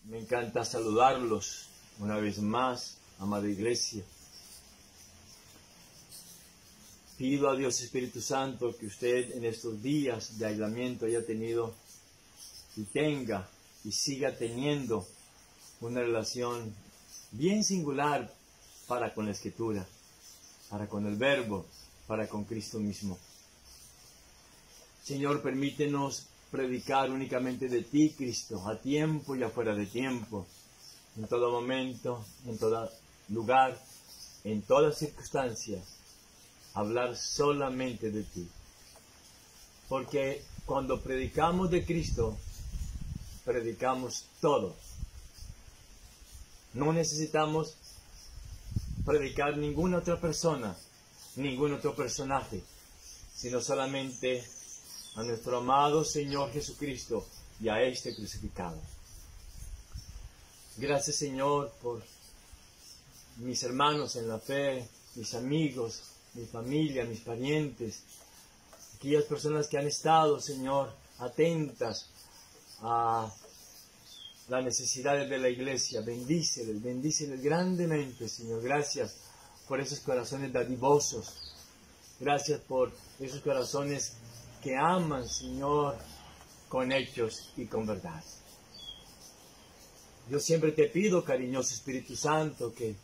Me encanta saludarlos una vez más, amada iglesia. Pido a Dios Espíritu Santo que usted en estos días de aislamiento haya tenido y tenga y siga teniendo una relación bien singular para con la Escritura, para con el Verbo, para con Cristo mismo. Señor, permítenos predicar únicamente de ti, Cristo, a tiempo y afuera de tiempo, en todo momento, en todo lugar, en todas circunstancias, hablar solamente de ti. Porque cuando predicamos de Cristo, predicamos todo. No necesitamos predicar ninguna otra persona, ningún otro personaje, sino solamente a nuestro amado Señor Jesucristo y a este crucificado. Gracias, Señor, por mis hermanos en la fe, mis amigos, mi familia, mis parientes, aquellas personas que han estado, Señor, atentas a las necesidades de la iglesia. Bendíceles, bendíceles grandemente, Señor. Gracias por esos corazones dadivosos. Gracias por esos corazones que aman, Señor, con hechos y con verdad. Yo siempre te pido, cariñoso Espíritu Santo, que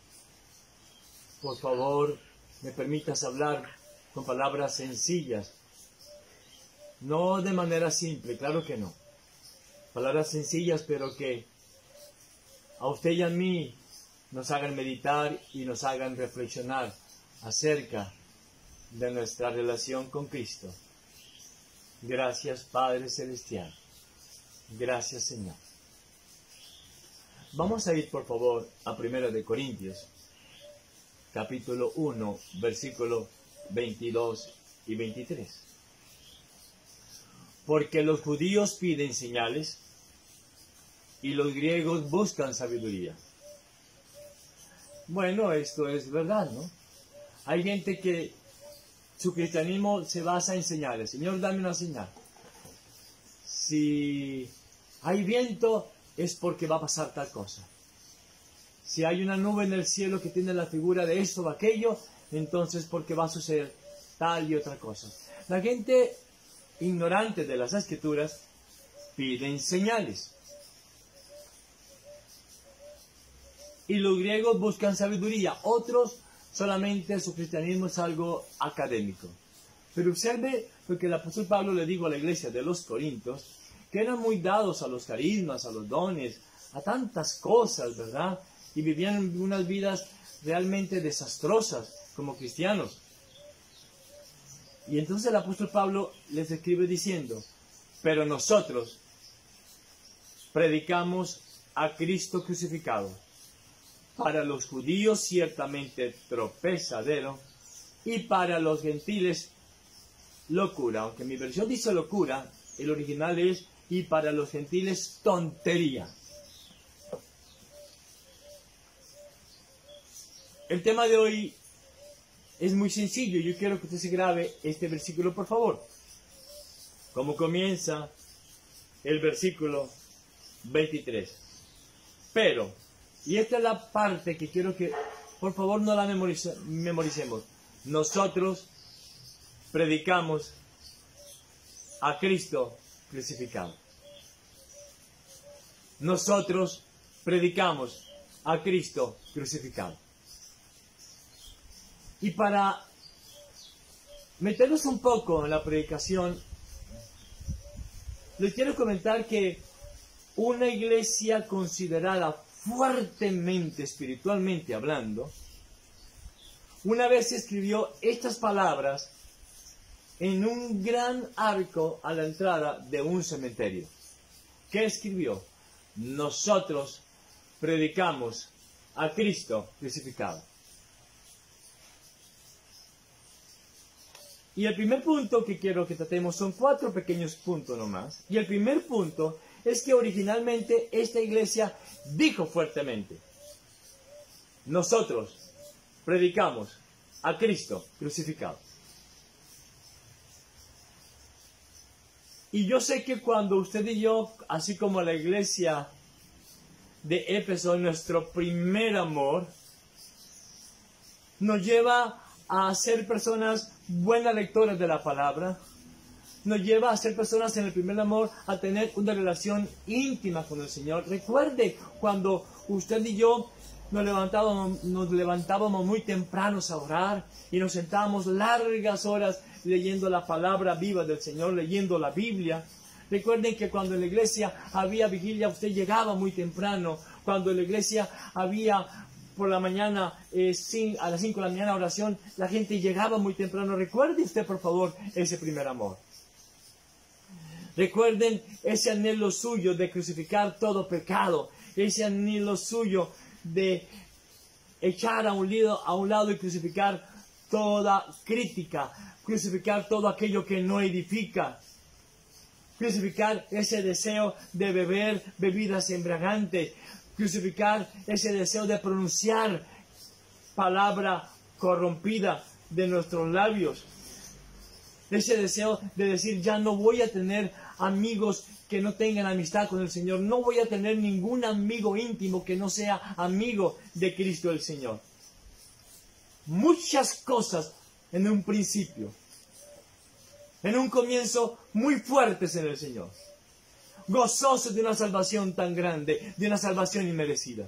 por favor me permitas hablar con palabras sencillas, no de manera simple, claro que no. Palabras sencillas, pero que a usted y a mí nos hagan meditar y nos hagan reflexionar acerca de nuestra relación con Cristo. Gracias, Padre Celestial. Gracias, Señor. Vamos a ir, por favor, a 1 Corintios, capítulo 1, versículos 22 y 23. Porque los judíos piden señales y los griegos buscan sabiduría. Bueno, esto es verdad, ¿no? Hay gente que su cristianismo se basa en señales. Señor, dame una señal. Si hay viento, es porque va a pasar tal cosa. Si hay una nube en el cielo que tiene la figura de esto o aquello, entonces porque va a suceder tal y otra cosa. La gente ignorante de las Escrituras piden señales. Y los griegos buscan sabiduría. Otros solamente su cristianismo es algo académico. Pero observe lo que el apóstol Pablo le dijo a la iglesia de los Corintios, que eran muy dados a los carismas, a los dones, a tantas cosas, ¿verdad? Y vivían unas vidas realmente desastrosas como cristianos. Y entonces el apóstol Pablo les escribe diciendo, pero nosotros predicamos a Cristo crucificado. Para los judíos ciertamente tropezadero y para los gentiles locura. Aunque mi versión dice locura, el original es y para los gentiles tontería. El tema de hoy es muy sencillo. Yo quiero que usted se grabe este versículo, por favor. ¿Cómo comienza el versículo 23? Pero, y esta es la parte que quiero que, por favor, no la memoricemos. Nosotros predicamos a Cristo crucificado. Nosotros predicamos a Cristo crucificado. Y para meternos un poco en la predicación, les quiero comentar que una iglesia considerada fuertemente espiritualmente hablando, una vez escribió estas palabras en un gran arco a la entrada de un cementerio. ¿Qué escribió? Nosotros predicamos a Cristo crucificado. Y el primer punto que quiero que tratemos son 4 pequeños puntos nomás. Y el primer punto es que originalmente esta iglesia dijo fuertemente, nosotros predicamos a Cristo crucificado. Y yo sé que cuando usted y yo, así como la iglesia de Éfeso, nuestro primer amor, nos lleva a ser personas buenas lectoras de la palabra, nos lleva a ser personas en el primer amor, a tener una relación íntima con el Señor. Recuerde cuando usted y yo nos levantábamos muy tempranos a orar y nos sentábamos largas horas leyendo la palabra viva del Señor, leyendo la Biblia. Recuerden que cuando en la iglesia había vigilia, usted llegaba muy temprano. Cuando en la iglesia había por la mañana, a las 5 de la mañana oración, la gente llegaba muy temprano. Recuerde usted, por favor, ese primer amor. Recuerden ese anhelo suyo de crucificar todo pecado, ese anhelo suyo de echar a un lado y crucificar toda crítica, crucificar todo aquello que no edifica, crucificar ese deseo de beber bebidas embriagantes, crucificar ese deseo de pronunciar palabra corrompida de nuestros labios, ese deseo de decir, ya no voy a tener amigos que no tengan amistad con el Señor, no voy a tener ningún amigo íntimo que no sea amigo de Cristo el Señor. Muchas cosas en un principio, en un comienzo muy fuertes en el Señor, gozosos de una salvación tan grande, de una salvación inmerecida.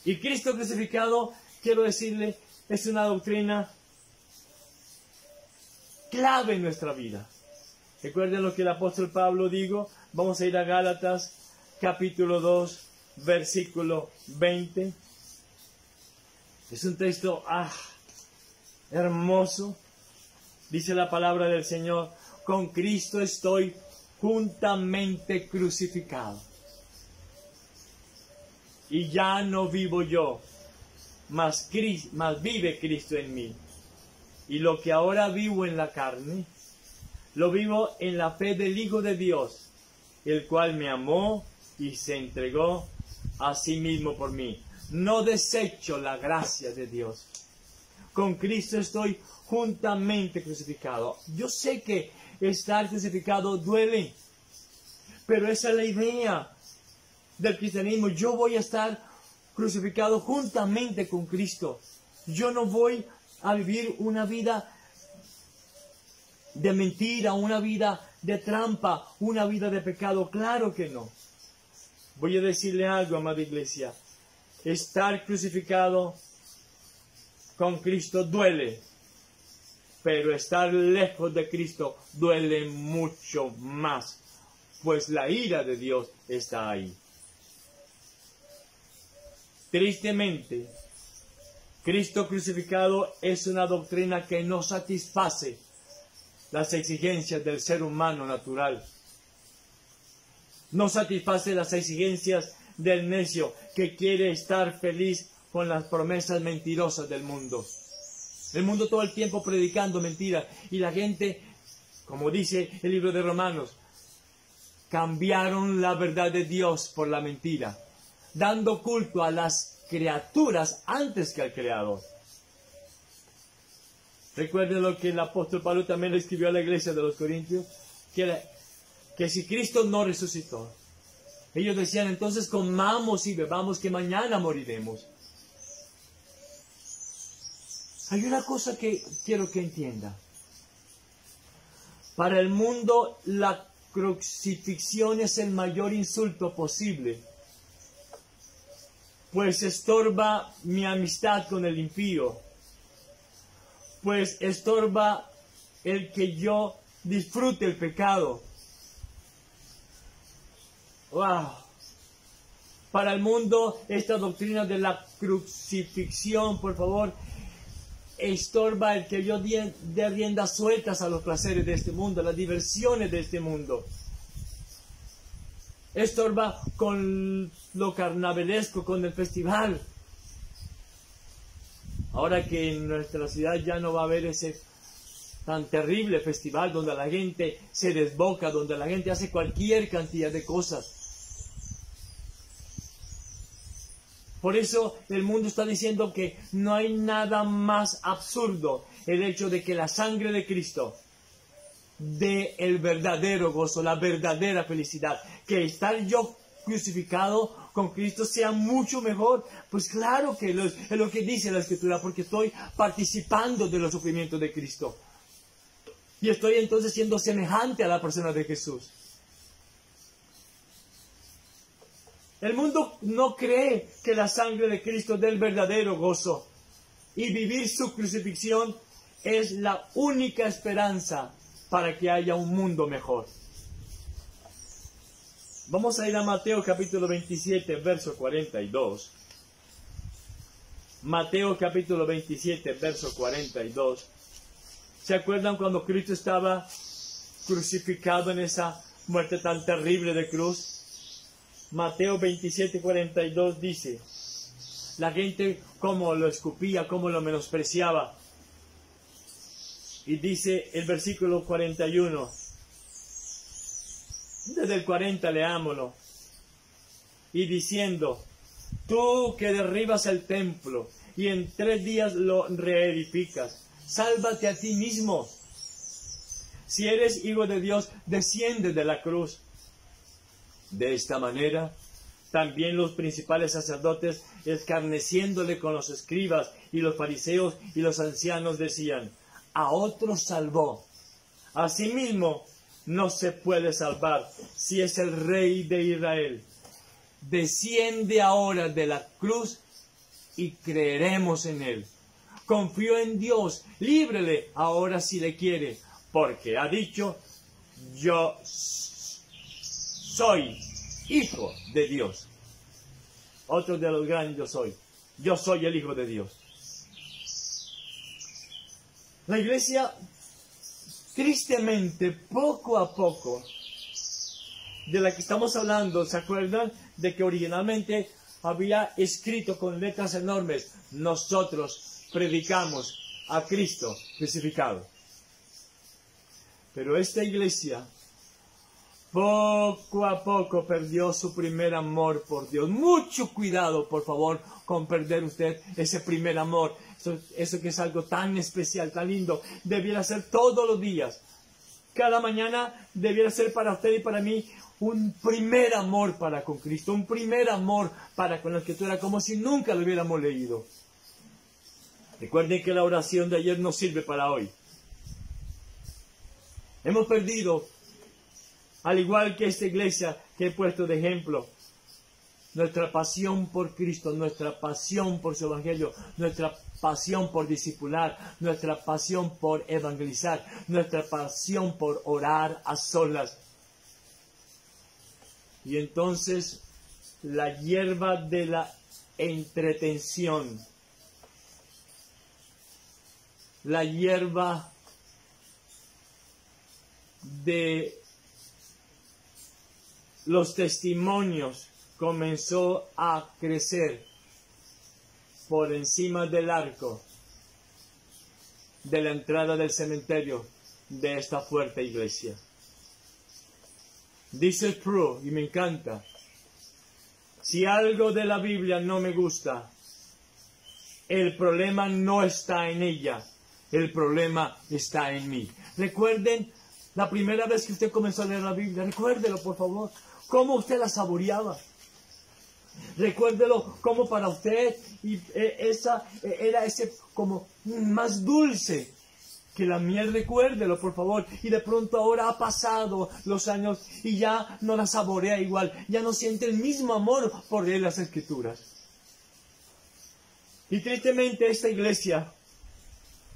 Y Cristo crucificado, quiero decirle, es una doctrina clave en nuestra vida. Recuerden lo que el apóstol Pablo dijo. Vamos a ir a Gálatas capítulo 2, versículo 20. Es un texto hermoso. Dice la palabra del Señor: con Cristo estoy juntamente crucificado. Y ya no vivo yo, mas vive Cristo en mí. Y lo que ahora vivo en la carne, lo vivo en la fe del Hijo de Dios, el cual me amó y se entregó a sí mismo por mí. No desecho la gracia de Dios. Con Cristo estoy juntamente crucificado. Yo sé que estar crucificado duele, pero esa es la idea del cristianismo. Yo voy a estar crucificado juntamente con Cristo. Yo no voy a vivir una vida de mentira, una vida de trampa, una vida de pecado. Claro que no. Voy a decirle algo, amada iglesia. Estar crucificado con Cristo duele, pero estar lejos de Cristo duele mucho más, pues la ira de Dios está ahí. Tristemente, Cristo crucificado es una doctrina que no satisface las exigencias del ser humano natural. No satisface las exigencias del necio que quiere estar feliz con las promesas mentirosas del mundo. El mundo todo el tiempo predicando mentiras, y la gente, como dice el libro de Romanos, cambiaron la verdad de Dios por la mentira, dando culto a las criaturas antes que al Creador. Recuerden lo que el apóstol Pablo también le escribió a la iglesia de los Corintios, que si Cristo no resucitó, ellos decían, entonces comamos y bebamos que mañana moriremos. Hay una cosa que quiero que entienda. Para el mundo la crucifixión es el mayor insulto posible, pues estorba mi amistad con el impío, pues estorba el que yo disfrute el pecado. ¡Wow! Para el mundo, esta doctrina de la crucifixión, por favor, estorba el que yo dé riendas sueltas a los placeres de este mundo, a las diversiones de este mundo. Estorba con lo carnavalesco, con el festival. Ahora que en nuestra ciudad ya no va a haber ese tan terrible festival donde la gente se desboca, donde la gente hace cualquier cantidad de cosas. Por eso el mundo está diciendo que no hay nada más absurdo el hecho de que la sangre de Cristo dé el verdadero gozo, la verdadera felicidad. Que estar yo crucificado con Cristo sea mucho mejor. Pues claro que es lo que dice la Escritura, porque estoy participando de los sufrimientos de Cristo. Y estoy entonces siendo semejante a la persona de Jesús. El mundo no cree que la sangre de Cristo dé el verdadero gozo. Y vivir su crucifixión es la única esperanza para que haya un mundo mejor. Vamos a ir a Mateo capítulo 27, verso 42. Mateo capítulo 27, verso 42. ¿Se acuerdan cuando Cristo estaba crucificado en esa muerte tan terrible de cruz? Mateo 27, 42 dice, la gente cómo lo escupía, cómo lo menospreciaba. Y dice el versículo 41, desde el 40 leámoslo, y diciendo, tú que derribas el templo y en 3 días lo reedificas, sálvate a ti mismo. Si eres hijo de Dios, desciende de la cruz. De esta manera, también los principales sacerdotes, escarneciéndole con los escribas y los fariseos y los ancianos, decían, a otros salvó, a sí mismo no se puede salvar si es el Rey de Israel. Desciende ahora de la cruz y creeremos en él. Confío en Dios, líbrele ahora si le quiere, porque ha dicho, yo soy hijo de Dios. Otro de los grandes yo soy el hijo de Dios. La iglesia, tristemente, poco a poco, de la que estamos hablando, ¿se acuerdan? De que originalmente había escrito con letras enormes, nosotros predicamos a Cristo crucificado. Pero esta iglesia, poco a poco perdió su primer amor por Dios. Mucho cuidado, por favor, con perder usted ese primer amor. Eso que es algo tan especial, tan lindo, debiera ser todos los días. Cada mañana debiera ser para usted y para mí un primer amor para con Cristo, un primer amor para con la Escritura, como si nunca lo hubiéramos leído. Recuerden que la oración de ayer no sirve para hoy. Hemos perdido, al igual que esta iglesia que he puesto de ejemplo, nuestra pasión por Cristo, nuestra pasión por su Evangelio, nuestra pasión por discipular, nuestra pasión por evangelizar, nuestra pasión por orar a solas. Y entonces la hierba de la entretención, la hierba de los testimonios comenzó a crecer por encima del arco de la entrada del cementerio de esta fuerte iglesia. Dice Sproul, y me encanta, si algo de la Biblia no me gusta, el problema no está en ella, el problema está en mí. Recuerden la primera vez que usted comenzó a leer la Biblia, recuérdelo por favor, cómo usted la saboreaba. Recuérdelo cómo para usted era ese como más dulce que la miel. Recuérdelo por favor. Y de pronto ahora ha pasado los años y ya no la saborea igual, ya no siente el mismo amor por leer las Escrituras. Y tristemente esta iglesia,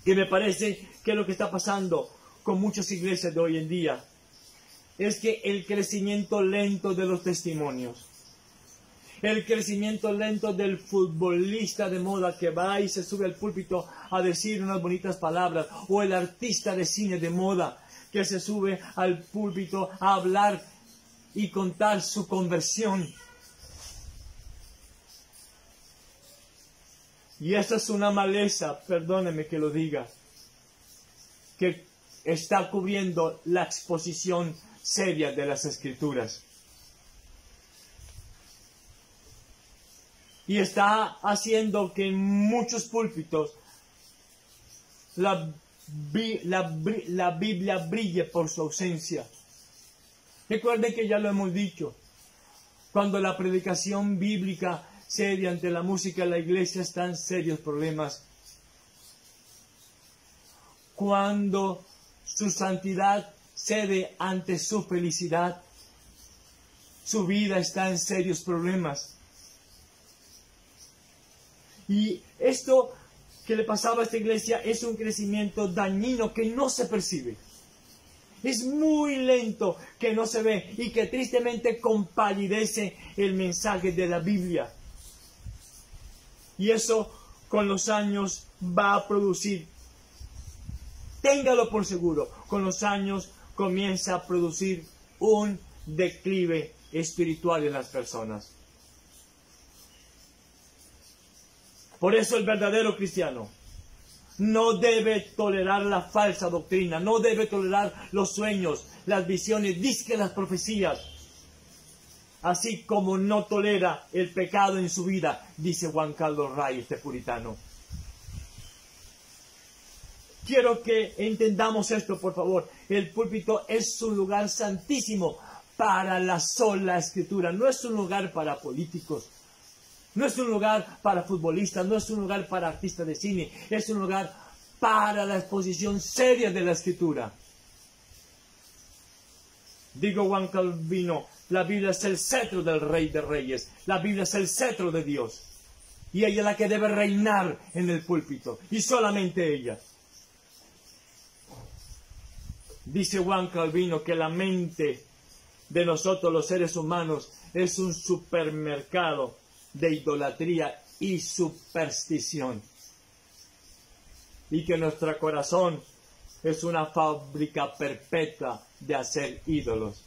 que me parece que es lo que está pasando con muchas iglesias de hoy en día, es que el crecimiento lento de los testimonios, el crecimiento lento del futbolista de moda que va y se sube al púlpito a decir unas bonitas palabras, o el artista de cine de moda que se sube al púlpito a hablar y contar su conversión. Y esa es una maleza, perdóneme que lo diga, que está cubriendo la exposición seria de las Escrituras. Y está haciendo que en muchos púlpitos la Biblia brille por su ausencia. Recuerden que ya lo hemos dicho. Cuando la predicación bíblica cede ante la música, la iglesia está en serios problemas. Cuando su santidad cede ante su felicidad, su vida está en serios problemas. Y esto que le pasaba a esta iglesia es un crecimiento dañino que no se percibe. Es muy lento, que no se ve y que tristemente compalidece el mensaje de la Biblia. Y eso con los años va a producir, téngalo por seguro, con los años comienza a producir un declive espiritual en las personas. Por eso el verdadero cristiano no debe tolerar la falsa doctrina, no debe tolerar los sueños, las visiones, dizque las profecías, así como no tolera el pecado en su vida, dice Juan Carlos Ray, este puritano. Quiero que entendamos esto, por favor. El púlpito es un lugar santísimo para la sola Escritura, no es un lugar para políticos. No es un lugar para futbolistas, no es un lugar para artistas de cine, es un lugar para la exposición seria de la Escritura. Digo Juan Calvino, la Biblia es el cetro del Rey de Reyes, la Biblia es el cetro de Dios. Y ella es la que debe reinar en el púlpito, y solamente ella. Dice Juan Calvino que la mente de nosotros los seres humanos es un supermercado de idolatría y superstición, y que nuestro corazón es una fábrica perpetua de hacer ídolos.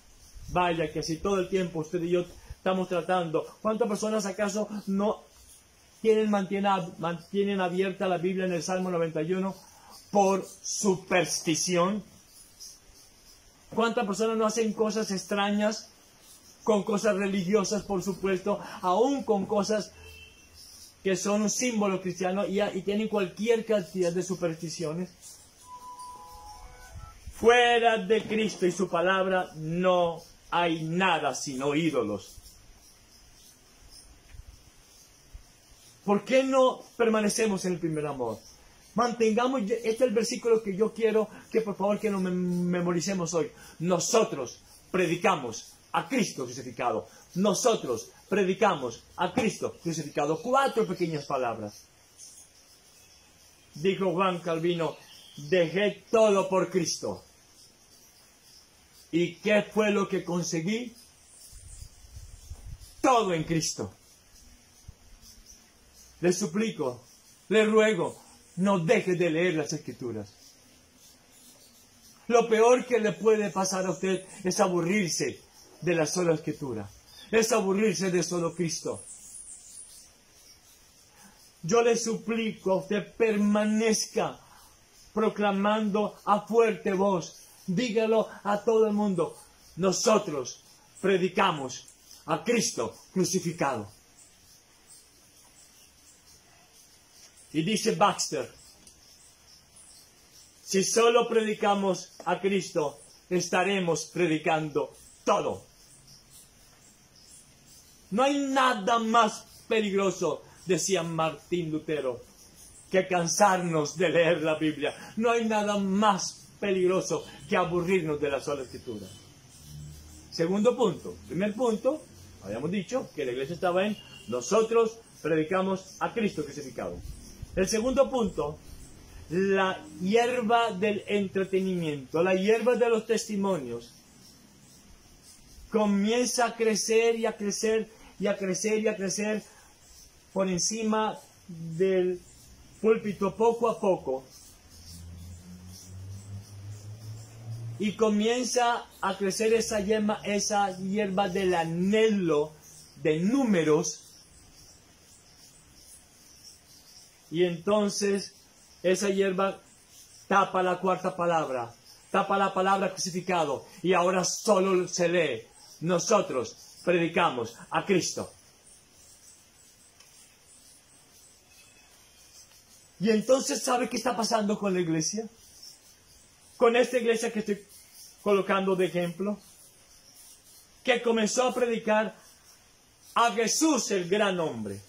Vaya que si todo el tiempo usted y yo estamos tratando, ¿cuántas personas acaso no mantienen abierta la Biblia en el Salmo 91 por superstición? ¿Cuántas personas no hacen cosas extrañas con cosas religiosas, por supuesto, aún con cosas que son un símbolo cristiano y tienen cualquier cantidad de supersticiones? Fuera de Cristo y su palabra no hay nada sino ídolos. ¿Por qué no permanecemos en el primer amor? Mantengamos, este es el versículo que yo quiero que por favor que nos memoricemos hoy. Nosotros predicamos a Cristo crucificado. Nosotros predicamos a Cristo crucificado. 4 pequeñas palabras. Dijo Juan Calvino, dejé todo por Cristo. ¿Y qué fue lo que conseguí? Todo en Cristo. Le suplico, le ruego, no deje de leer las Escrituras. Lo peor que le puede pasar a usted es aburrirse de la sola Escritura. Es aburrirse de solo Cristo. Yo le suplico a usted, permanezca proclamando a fuerte voz. Dígalo a todo el mundo. Nosotros predicamos a Cristo crucificado. Y dice Baxter, si solo predicamos a Cristo, estaremos predicando todo. No hay nada más peligroso, decía Martín Lutero, que cansarnos de leer la Biblia. No hay nada más peligroso que aburrirnos de la sola Escritura. Segundo punto. Primer punto, habíamos dicho que la iglesia estaba en nosotros predicamos a Cristo crucificado. El segundo punto, la hierba del entretenimiento, la hierba de los testimonios, comienza a crecer y a crecer y a crecer y a crecer por encima del púlpito poco a poco. Y comienza a crecer esa hierba del anhelo de números. Y entonces esa hierba tapa la cuarta palabra, tapa la palabra crucificado, y ahora solo se lee, nosotros predicamos a Cristo. Y entonces, ¿sabe qué está pasando con la iglesia? Con esta iglesia que estoy colocando de ejemplo, que comenzó a predicar a Jesús el gran hombre.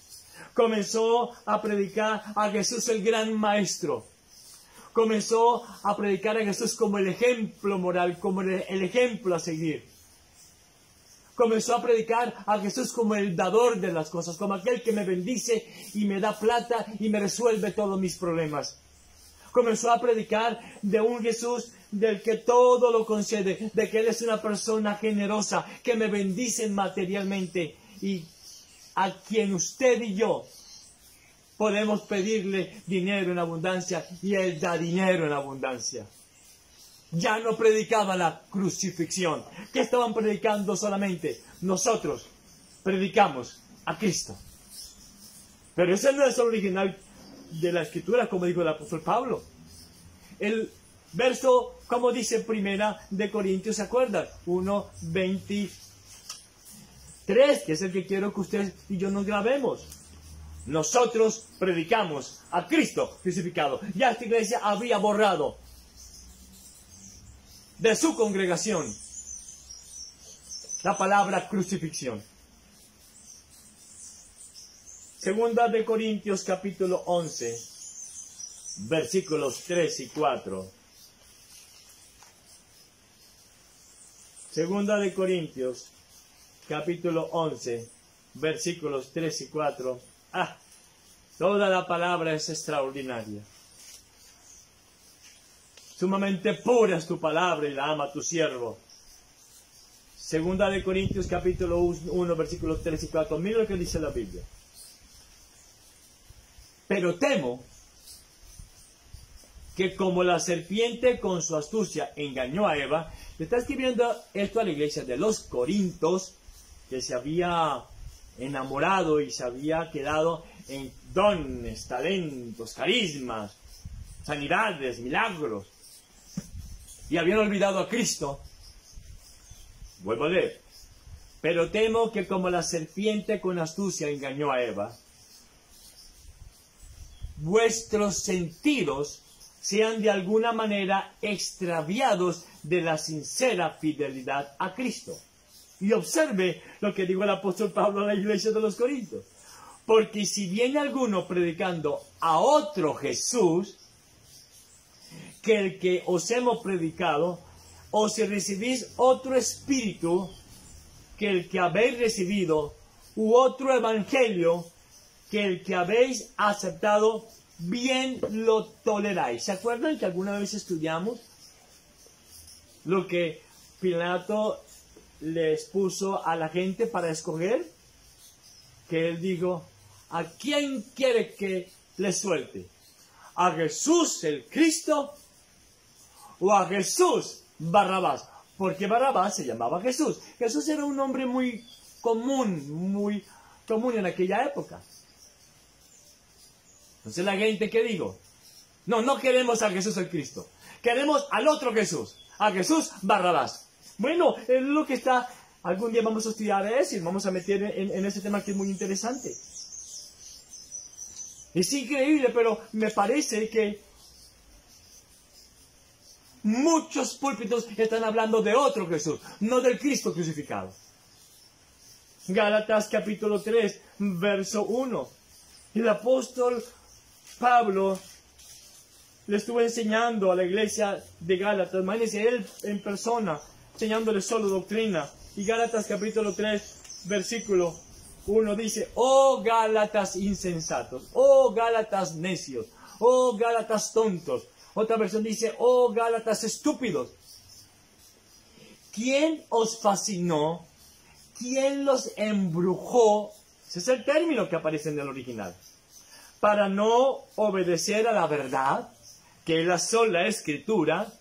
Comenzó a predicar a Jesús el gran maestro. Comenzó a predicar a Jesús como el ejemplo moral, como el ejemplo a seguir. Comenzó a predicar a Jesús como el dador de las cosas, como aquel que me bendice y me da plata y me resuelve todos mis problemas. Comenzó a predicar de un Jesús del que todo lo concede, de que Él es una persona generosa, que me bendice materialmente y a quien usted y yo podemos pedirle dinero en abundancia y Él da dinero en abundancia. Ya no predicaba la crucifixión. ¿Qué estaban predicando solamente? Nosotros predicamos a Cristo. Pero ese no es el original de la Escritura, como dijo el apóstol Pablo. El verso, como dice Primera de Corintios, ¿se acuerdan? 1:23, que es el que quiero que usted y yo nos grabemos. Nosotros predicamos a Cristo crucificado. Ya esta iglesia había borrado de su congregación la palabra crucifixión. Segunda de Corintios capítulo 11, versículos 3 y 4. Segunda de Corintios capítulo 11, versículos 3 y 4. Toda la palabra es extraordinaria. Sumamente pura es tu palabra y la ama tu siervo. Segunda de Corintios capítulo 1, versículos 3 y 4. Mira lo que dice la Biblia. Pero temo que como la serpiente con su astucia engañó a Eva, le está escribiendo esto a la iglesia de los Corintios, que se había enamorado y se había quedado en dones, talentos, carismas, sanidades, milagros, y habían olvidado a Cristo. Vuelvo a leer. Pero temo que como la serpiente con astucia engañó a Eva, vuestros sentidos sean de alguna manera extraviados de la sincera fidelidad a Cristo. Y observe lo que dijo el apóstol Pablo a la iglesia de los Corintios. Porque si viene alguno predicando a otro Jesús que el que os hemos predicado, o si recibís otro espíritu que el que habéis recibido, u otro evangelio que el que habéis aceptado, bien lo toleráis. ¿Se acuerdan que alguna vez estudiamos lo que Pilato les puso a la gente para escoger? Que él dijo, ¿a quién quiere que le suelte? ¿A Jesús el Cristo o a Jesús Barrabás? Porque Barrabás se llamaba Jesús. Jesús era un nombre muy común en aquella época. Entonces la gente, ¿qué digo? No queremos a Jesús el Cristo. Queremos al otro Jesús, a Jesús Barrabás. Bueno, es lo que está, algún día vamos a estudiar eso y vamos a meter en ese tema que es muy interesante. Es increíble, pero me parece que muchos púlpitos están hablando de otro Jesús, no del Cristo crucificado. Gálatas capítulo 3, verso 1. El apóstol Pablo le estuvo enseñando a la iglesia de Gálatas, imagínense, él en persona, enseñándole solo doctrina. Y Gálatas capítulo 3, versículo 1 dice, oh Gálatas insensatos, oh Gálatas necios, oh Gálatas tontos. Otra versión dice, oh Gálatas estúpidos. ¿Quién os fascinó? ¿Quién los embrujó? Ese es el término que aparece en el original. Para no obedecer a la verdad, que es la sola Escritura,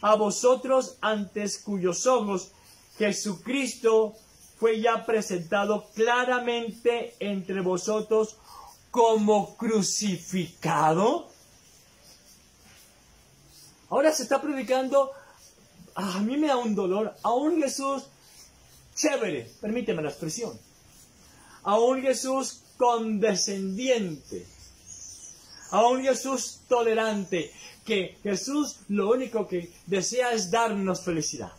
a vosotros antes cuyos ojos Jesucristo fue ya presentado claramente entre vosotros como crucificado. Ahora se está predicando, a mí me da un dolor, a un Jesús chévere, permíteme la expresión, a un Jesús condescendiente, a un Jesús tolerante, que Jesús lo único que desea es darnos felicidad.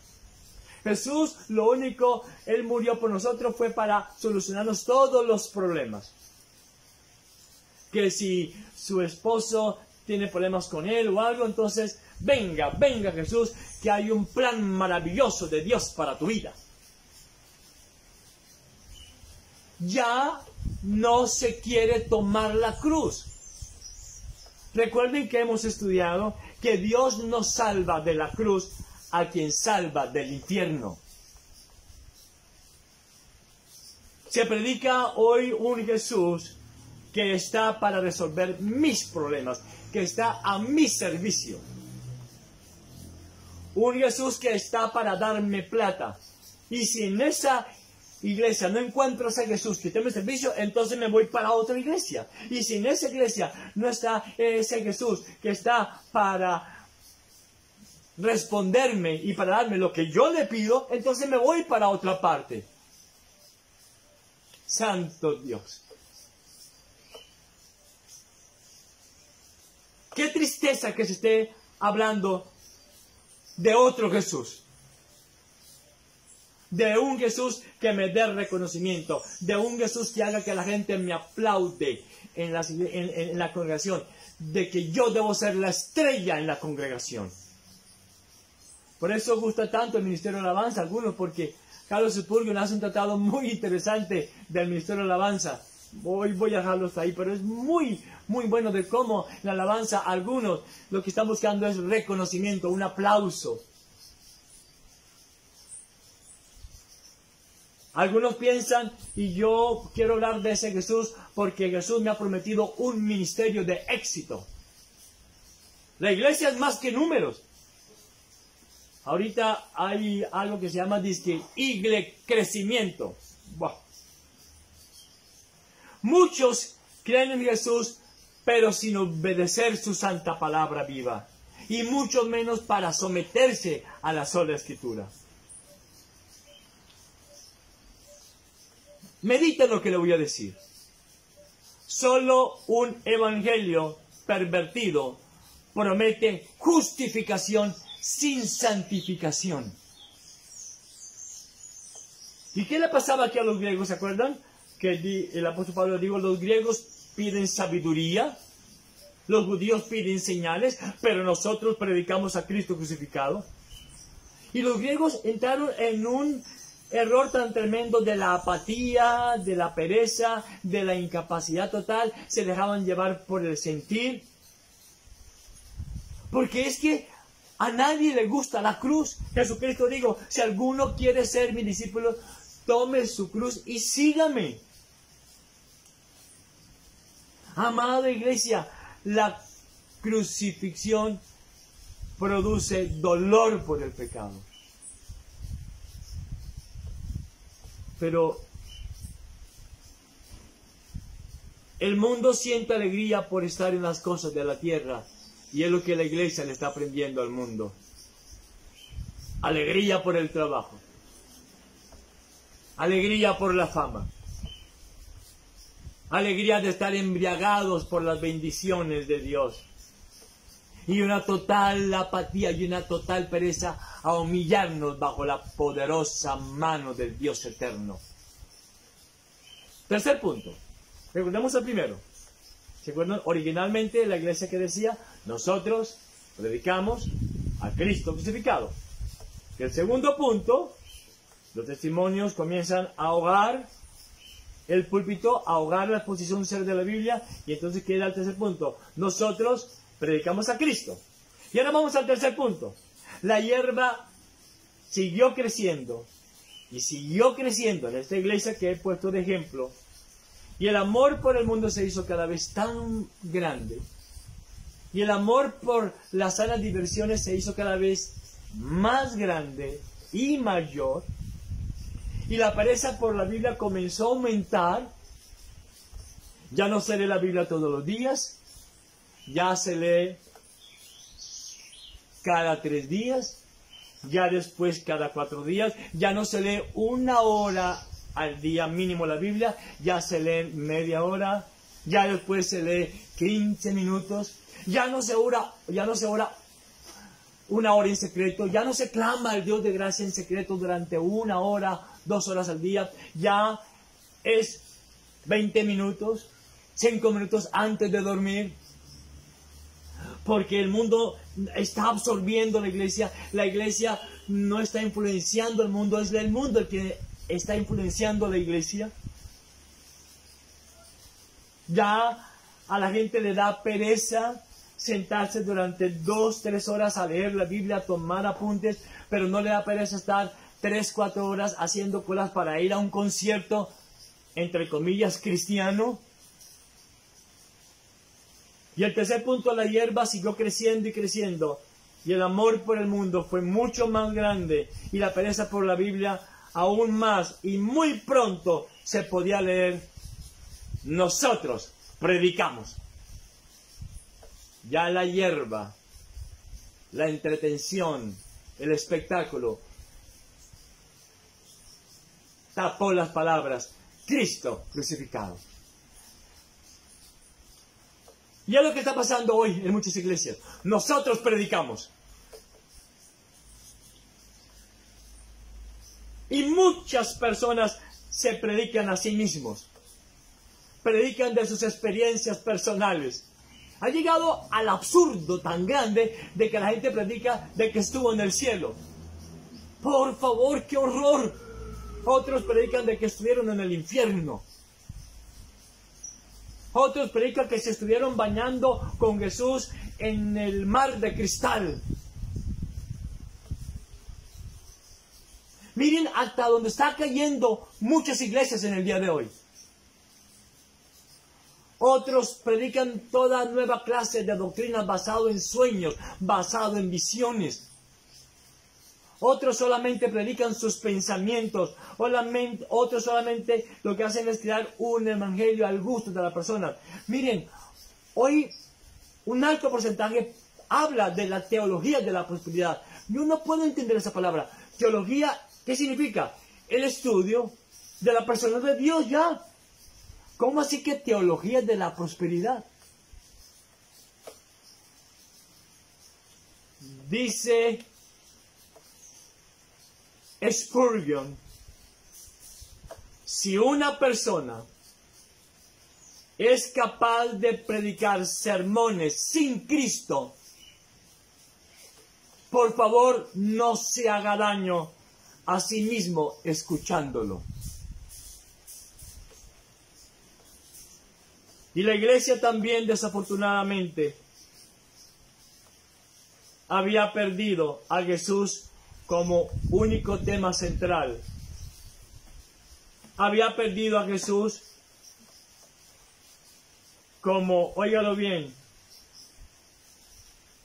Jesús, lo único, Él murió por nosotros fue para solucionarnos todos los problemas. Que si su esposo tiene problemas con él o algo, entonces venga Jesús, que hay un plan maravilloso de Dios para tu vida. Ya no se quiere tomar la cruz. Recuerden que hemos estudiado que Dios no salva de la cruz a quien salva del infierno. Se predica hoy un Jesús que está para resolver mis problemas, que está a mi servicio. Un Jesús que está para darme plata. Y si en esa iglesia no encuentro a ese Jesús que tiene servicio, entonces me voy para otra iglesia. Y si en esa iglesia no está ese Jesús que está para responderme y para darme lo que yo le pido, entonces me voy para otra parte. Santo Dios. Qué tristeza que se esté hablando de otro Jesús. De un Jesús que me dé reconocimiento. De un Jesús que haga que la gente me aplaude en la congregación. De que yo debo ser la estrella en la congregación. Por eso gusta tanto el Ministerio de Alabanza a algunos, porque Carlos Spurgeon hace un tratado muy interesante del Ministerio de Alabanza. Hoy voy a dejarlo hasta ahí, pero es muy bueno de cómo la alabanza, algunos lo que están buscando es reconocimiento, un aplauso. Algunos piensan, y yo quiero hablar de ese Jesús porque Jesús me ha prometido un ministerio de éxito. La iglesia es más que números. Ahorita hay algo que se llama crecimiento. Wow. Muchos creen en Jesús, pero sin obedecer su santa palabra viva. Y mucho menos para someterse a la sola Escritura. Medita lo que le voy a decir. Solo un evangelio pervertido promete justificación sin santificación. ¿Y qué le pasaba aquí a los griegos? ¿Se acuerdan? Que el apóstol Pablo dijo, los griegos piden sabiduría, los judíos piden señales, pero nosotros predicamos a Cristo crucificado. Y los griegos entraron en un error tan tremendo de la apatía, de la pereza, de la incapacidad total, se dejaban llevar por el sentir. Porque es que a nadie le gusta la cruz. Jesucristo dijo, si alguno quiere ser mi discípulo, tome su cruz y sígame. Amada iglesia, la crucifixión produce dolor por el pecado. Pero el mundo siente alegría por estar en las cosas de la tierra. Y es lo que la iglesia le está aprendiendo al mundo. Alegría por el trabajo. Alegría por la fama. Alegría de estar embriagados por las bendiciones de Dios. Y una total apatía y una total pereza a humillarnos bajo la poderosa mano del Dios eterno. Tercer punto. Recordemos el primero. ¿Se acuerdan? Originalmente la iglesia que decía, nosotros predicamos a Cristo crucificado. El segundo punto, los testimonios comienzan a ahogar el púlpito, a ahogar la exposición ser de la Biblia, y entonces queda el tercer punto. Nosotros predicamos a Cristo. Y ahora vamos al tercer punto. La hierba siguió creciendo, y siguió creciendo en esta iglesia que he puesto de ejemplo, y el amor por el mundo se hizo cada vez tan grande. Y el amor por las sanas diversiones se hizo cada vez más grande y mayor. Y la pereza por la Biblia comenzó a aumentar. Ya no se lee la Biblia todos los días. Ya se lee cada 3 días. Ya después cada 4 días. Ya no se lee 1 hora al día mínimo la Biblia, ya se lee media hora, ya después se lee 15 minutos, ya no se ora una hora en secreto, ya no se clama al Dios de gracia en secreto durante 1 hora, 2 horas al día, ya es 20 minutos, 5 minutos antes de dormir, porque el mundo está absorbiendo la iglesia no está influenciando el mundo, es el mundo el que está influenciando la iglesia. Ya a la gente le da pereza sentarse durante 2, 3 horas a leer la Biblia, a tomar apuntes, pero no le da pereza estar 3, 4 horas haciendo colas para ir a un concierto, entre comillas, cristiano. Y el tercer punto, la hierba siguió creciendo y creciendo, y el amor por el mundo fue mucho más grande, y la pereza por la Biblia aún más, y muy pronto se podía leer: nosotros predicamos. Ya la hierba, la entretención, el espectáculo, tapó las palabras: Cristo crucificado. Y es lo que está pasando hoy en muchas iglesias. Nosotros predicamos. Y muchas personas se predican a sí mismos. Predican de sus experiencias personales. Ha llegado al absurdo tan grande de que la gente predica de que estuvo en el cielo. Por favor, qué horror. Otros predican de que estuvieron en el infierno. Otros predican que se estuvieron bañando con Jesús en el mar de cristal. Miren hasta donde está cayendo muchas iglesias en el día de hoy. Otros predican toda nueva clase de doctrinas basado en sueños, basado en visiones. Otros solamente predican sus pensamientos. Otros solamente lo que hacen es tirar un evangelio al gusto de la persona. Miren, hoy un alto porcentaje habla de la teología de la prosperidad. Yo no puedo entender esa palabra. Teología, ¿qué significa? El estudio de la persona de Dios ya. ¿Cómo así que teología de la prosperidad? Dice Spurgeon: si una persona es capaz de predicar sermones sin Cristo, por favor no se haga daño a sí mismo escuchándolo. Y la iglesia también, desafortunadamente, había perdido a Jesús como único tema central. Había perdido a Jesús como, óigalo bien,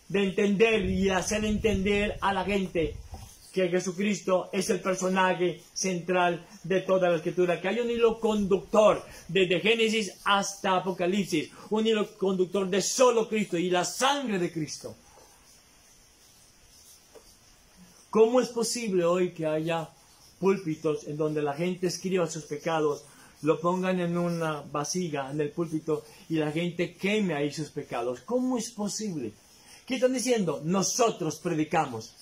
de entender y hacer entender a la gente que Jesucristo es el personaje central de toda la Escritura, que hay un hilo conductor desde Génesis hasta Apocalipsis, un hilo conductor de solo Cristo y la sangre de Cristo. ¿Cómo es posible hoy que haya púlpitos en donde la gente escriba sus pecados, lo pongan en una vasija en el púlpito y la gente queme ahí sus pecados? ¿Cómo es posible? ¿Qué están diciendo? Nosotros predicamos.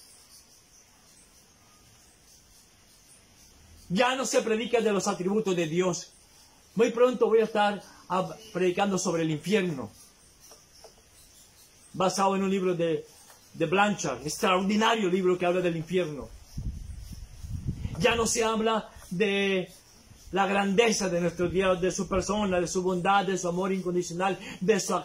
Ya no se predica de los atributos de Dios. Muy pronto voy a estar predicando sobre el infierno, basado en un libro de Blanchard, extraordinario libro que habla del infierno. Ya no se habla de la grandeza de nuestro Dios, de su persona, de su bondad, de su amor incondicional, de su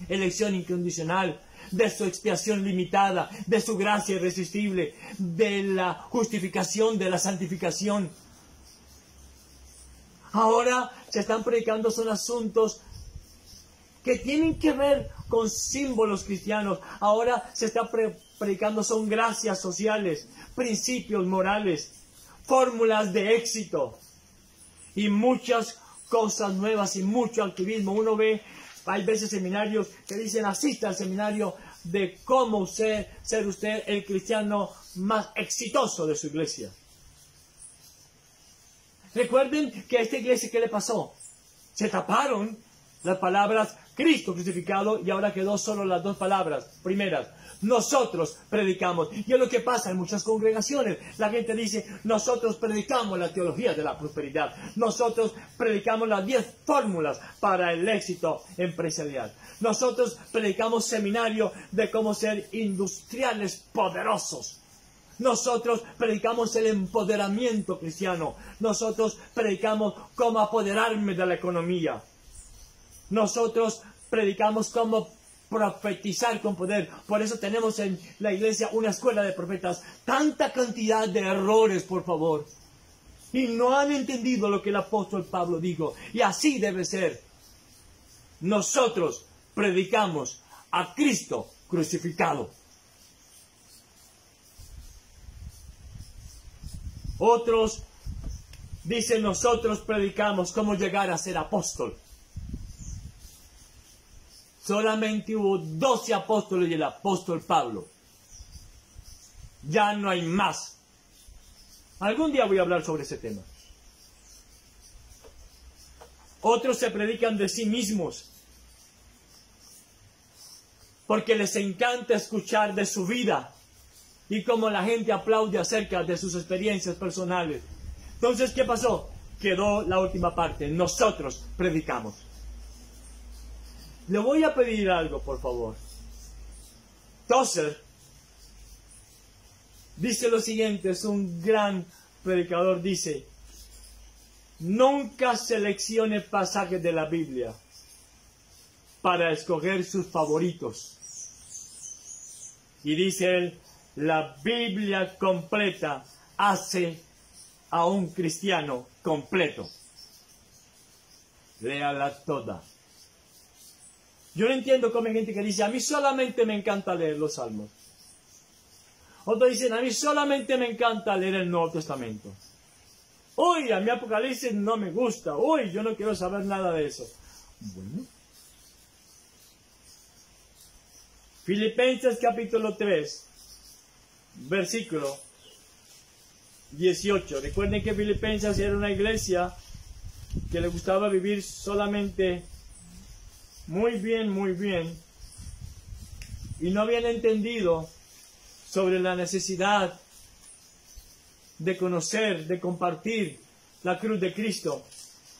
elección incondicional, de su expiación limitada, de su gracia irresistible, de la justificación, de la santificación. Ahora se están predicando son asuntos que tienen que ver con símbolos cristianos. Ahora se está predicando son gracias sociales, principios morales, fórmulas de éxito y muchas cosas nuevas y mucho activismo. Uno ve, hay veces seminarios que dicen: asista al seminario de cómo ser usted el cristiano más exitoso de su iglesia. Recuerden que a esta iglesia, ¿qué le pasó? Se taparon las palabras Cristo crucificado y ahora quedó solo las dos palabras primeras. Nosotros predicamos. Y es lo que pasa en muchas congregaciones. La gente dice, nosotros predicamos la teología de la prosperidad. Nosotros predicamos las 10 fórmulas para el éxito empresarial. Nosotros predicamos seminario de cómo ser industriales poderosos. Nosotros predicamos el empoderamiento cristiano. Nosotros predicamos cómo apoderarme de la economía. Nosotros predicamos cómo profetizar con poder. Por eso tenemos en la iglesia una escuela de profetas. Tanta cantidad de errores, por favor. Y no han entendido lo que el apóstol Pablo dijo. Y así debe ser. Nosotros predicamos a Cristo crucificado. Otros dicen, nosotros predicamos cómo llegar a ser apóstol. Solamente hubo 12 apóstoles y el apóstol Pablo. Ya no hay más. Algún día voy a hablar sobre ese tema. Otros se predican de sí mismos, porque les encanta escuchar de su vida y cómo la gente aplaude acerca de sus experiencias personales. Entonces, ¿qué pasó? Quedó la última parte. Nosotros predicamos. Le voy a pedir algo, por favor. Tozer dice lo siguiente, es un gran predicador, dice, nunca seleccione pasajes de la Biblia para escoger sus favoritos. Y dice él, la Biblia completa hace a un cristiano completo. Léala toda. Yo no entiendo cómo hay gente que dice, a mí solamente me encanta leer los Salmos. Otros dicen, a mí solamente me encanta leer el Nuevo Testamento. Uy, a mí Apocalipsis no me gusta. Uy, yo no quiero saber nada de eso. Bueno. Filipenses capítulo 3, versículo 18. Recuerden que Filipenses era una iglesia que le gustaba vivir solamente muy bien, y no habían entendido sobre la necesidad de conocer, de compartir la cruz de Cristo.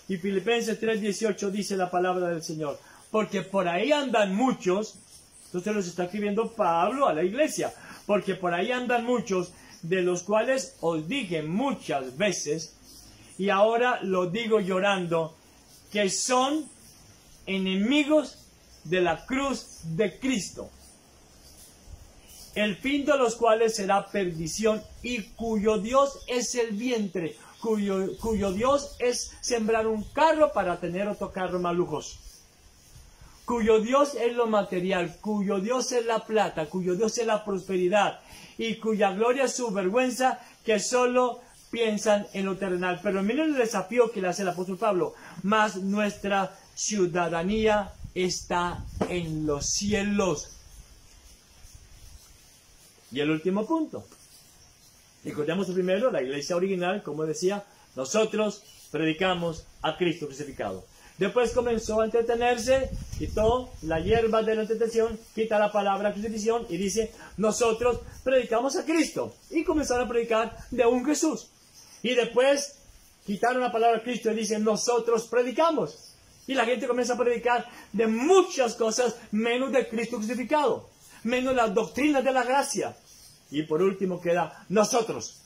Y Filipenses 3:18 dice la palabra del Señor, porque por ahí andan muchos, entonces los está escribiendo Pablo a la iglesia, porque por ahí andan muchos, de los cuales os dije muchas veces, y ahora lo digo llorando, que son enemigos de la cruz de Cristo, el fin de los cuales será perdición, y cuyo Dios es el vientre, cuyo Dios es sembrar un carro para tener otro carro más lujoso, cuyo Dios es lo material, cuyo Dios es la plata, cuyo Dios es la prosperidad, y cuya gloria es su vergüenza, que solo piensan en lo terrenal. Pero miren el desafío que le hace el apóstol Pablo, mas nuestra ciudadanía está en los cielos. Y el último punto. Recordemos primero la iglesia original, como decía, nosotros predicamos a Cristo crucificado. Después comenzó a entretenerse, quitó la hierba de la entretención, quita la palabra crucifixión y dice, nosotros predicamos a Cristo. Y comenzaron a predicar de un Jesús. Y después quitaron la palabra Cristo y dicen, nosotros predicamos. Y la gente comienza a predicar de muchas cosas menos de Cristo crucificado, menos las doctrinas de la gracia. Y por último queda nosotros.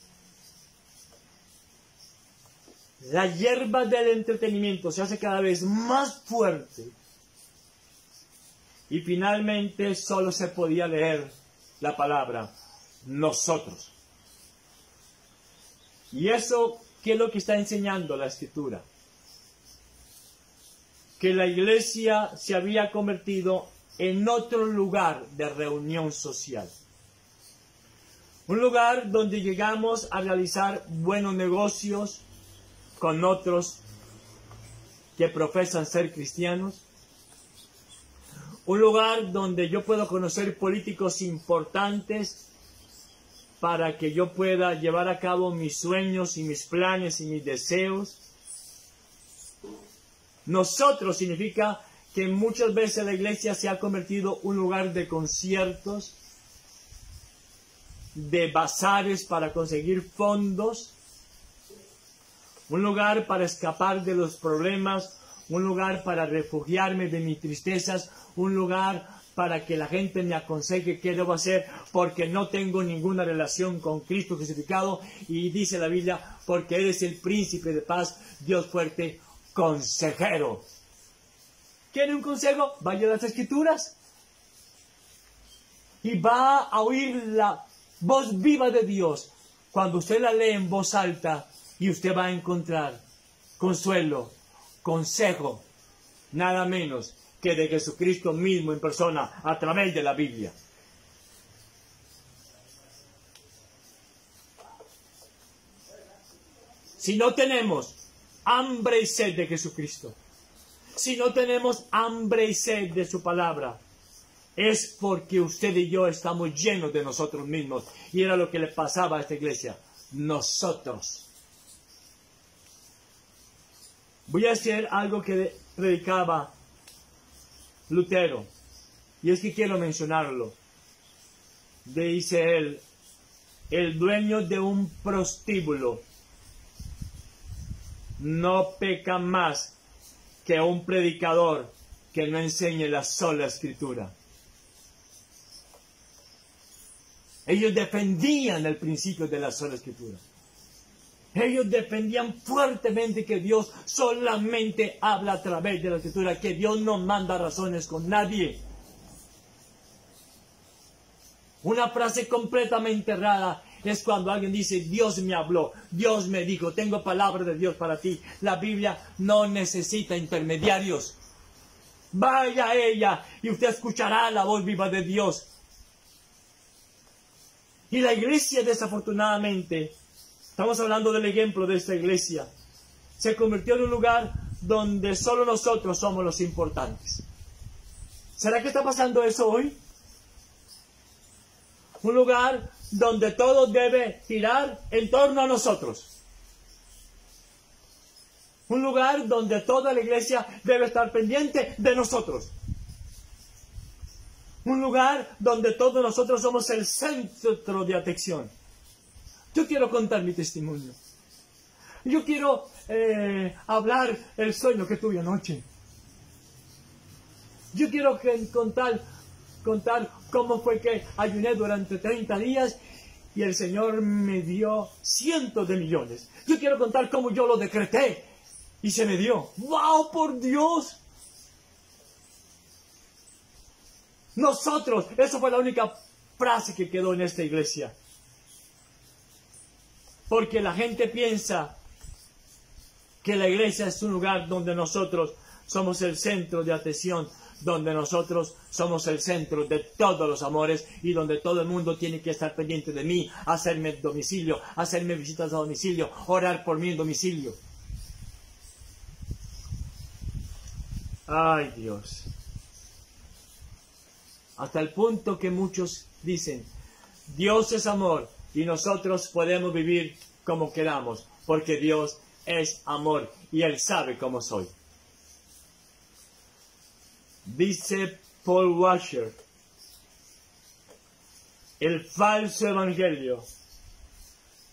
La hierba del entretenimiento se hace cada vez más fuerte. Y finalmente solo se podía leer la palabra nosotros. Y eso, ¿qué es lo que está enseñando la Escritura? Que la iglesia se había convertido en otro lugar de reunión social. Un lugar donde llegamos a realizar buenos negocios con otros que profesan ser cristianos. Un lugar donde yo puedo conocer políticos importantes para que yo pueda llevar a cabo mis sueños y mis planes y mis deseos. Nosotros significa que muchas veces la iglesia se ha convertido en un lugar de conciertos, de bazares para conseguir fondos, un lugar para escapar de los problemas, un lugar para refugiarme de mis tristezas, un lugar para que la gente me aconseje qué debo hacer porque no tengo ninguna relación con Cristo crucificado. Y dice la Biblia, porque eres el príncipe de paz, Dios fuerte, consejero. ¿Quiere un consejo? Vaya a las Escrituras y va a oír la voz viva de Dios. Cuando usted la lee en voz alta, y usted va a encontrar consuelo, consejo, nada menos que de Jesucristo mismo en persona a través de la Biblia. Si no tenemos hambre y sed de Jesucristo, si no tenemos hambre y sed de su palabra, es porque usted y yo estamos llenos de nosotros mismos. Y era lo que le pasaba a esta iglesia. Nosotros. Voy a hacer algo que predicaba Lutero, y es que quiero mencionarlo. Dice él, el dueño de un prostíbulo no peca más que un predicador que no enseñe la sola Escritura. Ellos defendían el principio de la sola Escritura. Ellos defendían fuertemente que Dios solamente habla a través de la Escritura, que Dios no manda razones con nadie. Una frase completamente errada es cuando alguien dice, Dios me habló, Dios me dijo, tengo palabra de Dios para ti. La Biblia no necesita intermediarios. Vaya a ella y usted escuchará la voz viva de Dios. Y la iglesia, desafortunadamente, estamos hablando del ejemplo de esta iglesia, se convirtió en un lugar donde solo nosotros somos los importantes. ¿Será que está pasando eso hoy? Un lugar donde todo debe girar en torno a nosotros. Un lugar donde toda la iglesia debe estar pendiente de nosotros. Un lugar donde todos nosotros somos el centro de atención. Yo quiero contar mi testimonio. Yo quiero hablar el sueño que tuve anoche. Yo quiero contar cómo fue que ayuné durante 30 días y el Señor me dio cientos de millones. Yo quiero contar cómo yo lo decreté y se me dio. ¡Wow, por Dios! Nosotros, eso fue la única frase que quedó en esta iglesia. Porque la gente piensa que la iglesia es un lugar donde nosotros somos el centro de atención, donde nosotros somos el centro de todos los amores y donde todo el mundo tiene que estar pendiente de mí, hacerme domicilio, hacerme visitas a domicilio, orar por mí en domicilio. Ay, Dios. Hasta el punto que muchos dicen, Dios es amor y nosotros podemos vivir como queramos, porque Dios es amor y Él sabe cómo soy. Dice Paul Washer, el falso evangelio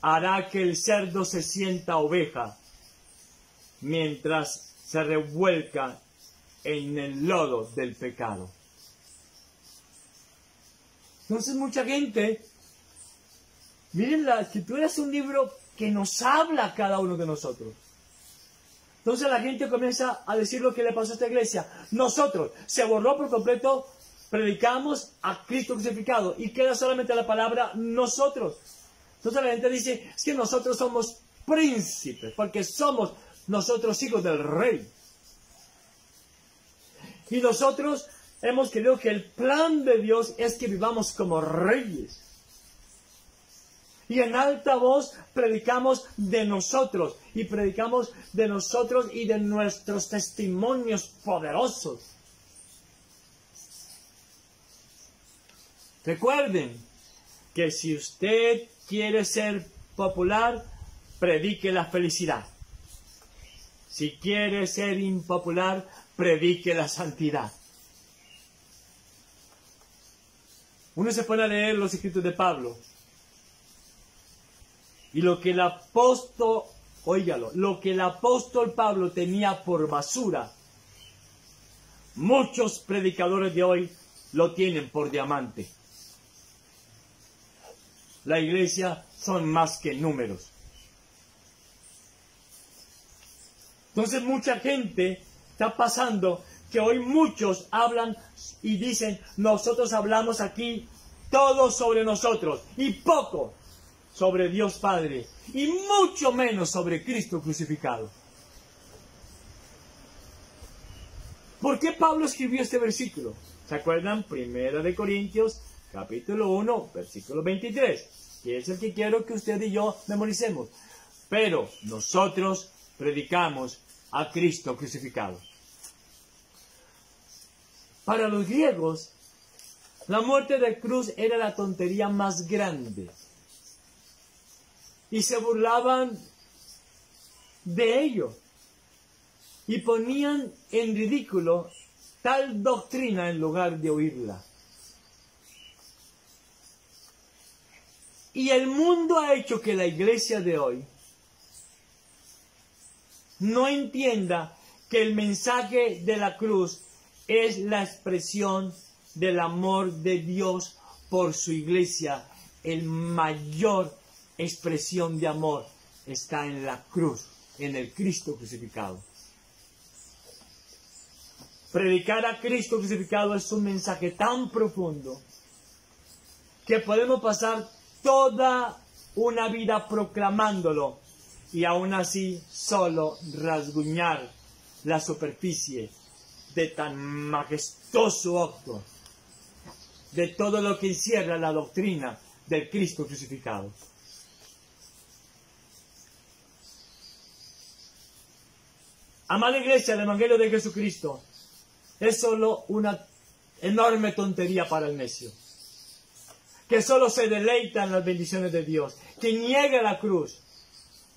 hará que el cerdo se sienta oveja mientras se revuelca en el lodo del pecado. Entonces mucha gente, miren, la Escritura es un libro que nos habla a cada uno de nosotros. Entonces la gente comienza a decir lo que le pasó a esta iglesia. Nosotros, se borró por completo, predicamos a Cristo crucificado y queda solamente la palabra nosotros. Entonces la gente dice, es que nosotros somos príncipes, porque somos nosotros hijos del rey. Y nosotros hemos creído que el plan de Dios es que vivamos como reyes. Y en alta voz predicamos de nosotros. Y predicamos de nosotros y de nuestros testimonios poderosos. Recuerden que si usted quiere ser popular, predique la felicidad. Si quiere ser impopular, predique la santidad. Uno se pone a leer los escritos de Pablo. Y lo que el apóstol, óigalo, lo que el apóstol Pablo tenía por basura, muchos predicadores de hoy lo tienen por diamante. La iglesia son más que números. Entonces mucha gente está pasando que hoy muchos hablan y dicen, nosotros hablamos aquí todo sobre nosotros y poco sobre Dios Padre y mucho menos sobre Cristo crucificado. ¿Por qué Pablo escribió este versículo? ¿Se acuerdan? 1 Corintios, capítulo 1, versículo 23. Que es el que quiero que usted y yo memoricemos. Pero nosotros predicamos a Cristo crucificado. Para los griegos, la muerte de cruz era la tontería más grande. Y se burlaban de ello. Y ponían en ridículo tal doctrina en lugar de oírla. Y el mundo ha hecho que la iglesia de hoy no entienda que el mensaje de la cruz es la expresión del amor de Dios por su iglesia. El mayor expresión de amor está en la cruz, en el Cristo crucificado. Predicar a Cristo crucificado es un mensaje tan profundo que podemos pasar toda una vida proclamándolo y aún así solo rasguñar la superficie de tan majestuoso acto, de todo lo que encierra la doctrina del Cristo crucificado. Amada iglesia, el Evangelio de Jesucristo es solo una enorme tontería para el necio, que solo se deleita en las bendiciones de Dios, que niega la cruz,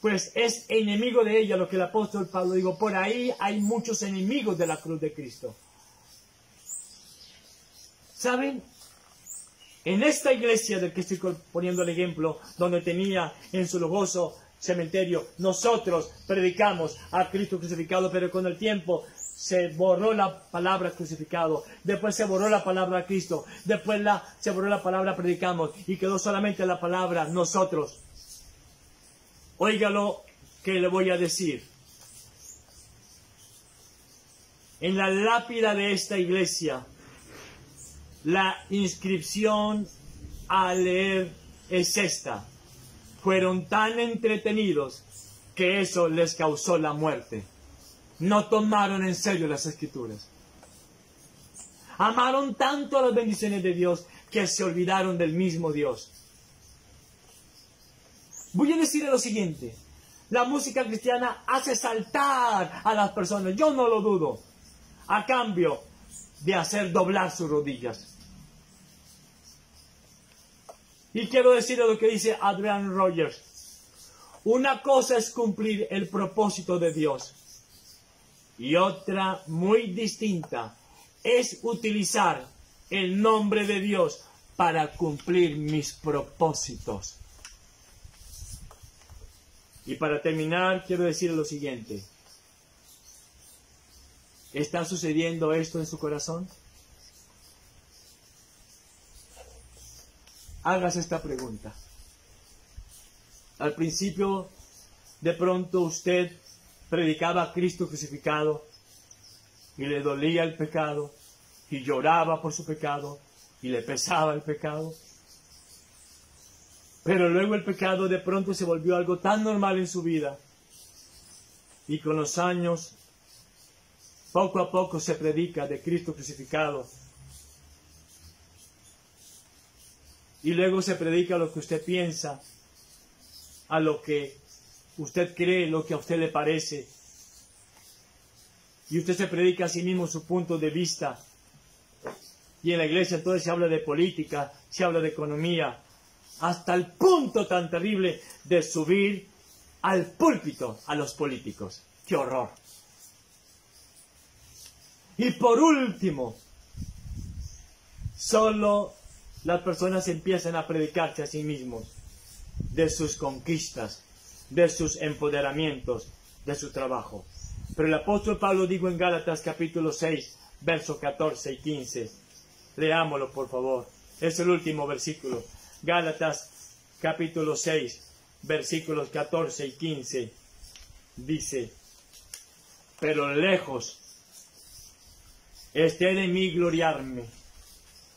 pues es enemigo de ella, lo que el apóstol Pablo dijo. Por ahí hay muchos enemigos de la cruz de Cristo. ¿Saben? En esta iglesia del que estoy poniendo el ejemplo, donde tenía en su lujoso cementerio, nosotros predicamos a Cristo crucificado, pero con el tiempo se borró la palabra crucificado, después se borró la palabra Cristo, después se borró la palabra predicamos y quedó solamente la palabra nosotros. Óigalo que le voy a decir. En la lápida de esta iglesia, la inscripción a leer es esta: fueron tan entretenidos que eso les causó la muerte. No tomaron en serio las Escrituras. Amaron tanto las bendiciones de Dios que se olvidaron del mismo Dios. Voy a decirle lo siguiente: la música cristiana hace saltar a las personas, yo no lo dudo, a cambio de hacer doblar sus rodillas. Y quiero decirle lo que dice Adrian Rogers: una cosa es cumplir el propósito de Dios y otra muy distinta es utilizar el nombre de Dios para cumplir mis propósitos. Y para terminar, quiero decir lo siguiente: ¿está sucediendo esto en su corazón? Hágase esta pregunta. Al principio, de pronto usted predicaba a Cristo crucificado y le dolía el pecado y lloraba por su pecado y le pesaba el pecado. Pero luego el pecado de pronto se volvió algo tan normal en su vida y con los años, poco a poco se predica de Cristo crucificado. Y luego se predica lo que usted piensa, a lo que usted cree, lo que a usted le parece. Y usted se predica a sí mismo su punto de vista. Y en la iglesia entonces se habla de política, se habla de economía, hasta el punto tan terrible de subir al púlpito a los políticos. ¡Qué horror! Y por último, solo las personas empiezan a predicarse a sí mismos de sus conquistas, de sus empoderamientos, de su trabajo. Pero el apóstol Pablo dijo en Gálatas capítulo 6, versos 14 y 15. Leámoslo, por favor. Es el último versículo. Gálatas capítulo 6, versículos 14 y 15. Dice: pero lejos esté de mí gloriarme,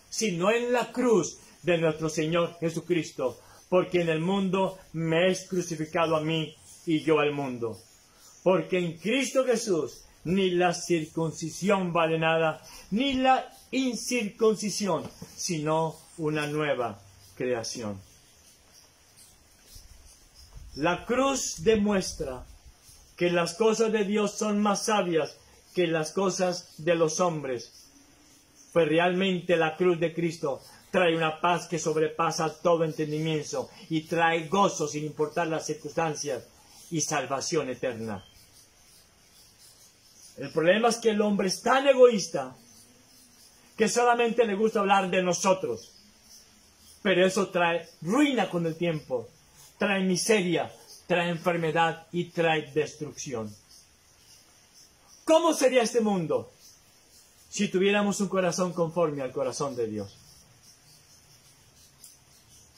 sino en la cruz de nuestro Señor Jesucristo, porque en el mundo me es crucificado a mí y yo al mundo. Porque en Cristo Jesús ni la circuncisión vale nada, ni la incircuncisión, sino una nueva creación. La cruz demuestra que las cosas de Dios son más sabias que las cosas de los hombres. Pues realmente la cruz de Cristo trae una paz que sobrepasa todo entendimiento y trae gozo sin importar las circunstancias y salvación eterna. El problema es que el hombre es tan egoísta que solamente le gusta hablar de nosotros. Pero eso trae ruina con el tiempo, trae miseria, trae enfermedad y trae destrucción. ¿Cómo sería este mundo si tuviéramos un corazón conforme al corazón de Dios?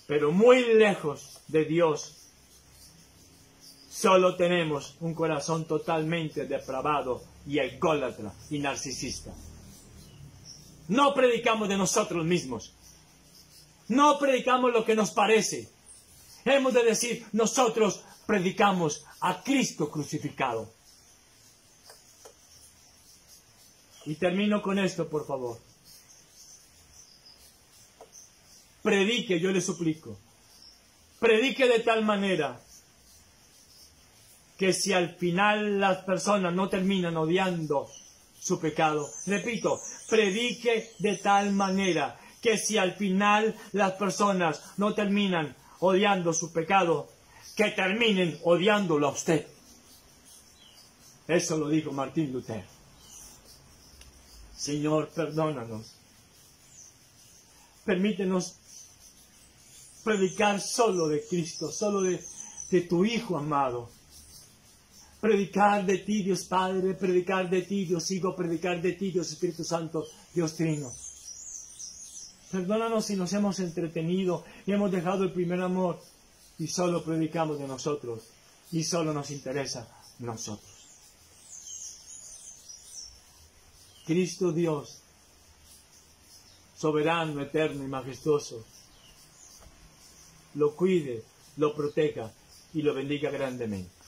Pero muy lejos de Dios, solo tenemos un corazón totalmente depravado y ególatra y narcisista. No predicamos de nosotros mismos. No predicamos lo que nos parece. Hemos de decir, nosotros predicamos a Cristo crucificado. Y termino con esto, por favor. Predique, yo le suplico. Predique de tal manera que si al final las personas no terminan odiando su pecado, repito, predique de tal manera que si al final las personas no terminan odiando su pecado, que terminen odiándolo a usted. Eso lo dijo Martín Lutero. Señor, perdónanos. Permítenos predicar solo de Cristo, solo de tu Hijo amado. Predicar de ti, Dios Padre, predicar de ti, Dios Hijo, predicar de ti, Dios Espíritu Santo, Dios Trino. Perdónanos si nos hemos entretenido y hemos dejado el primer amor y solo predicamos de nosotros y solo nos interesa nosotros. Cristo Dios, soberano, eterno y majestuoso, lo cuide, lo proteja y lo bendiga grandemente.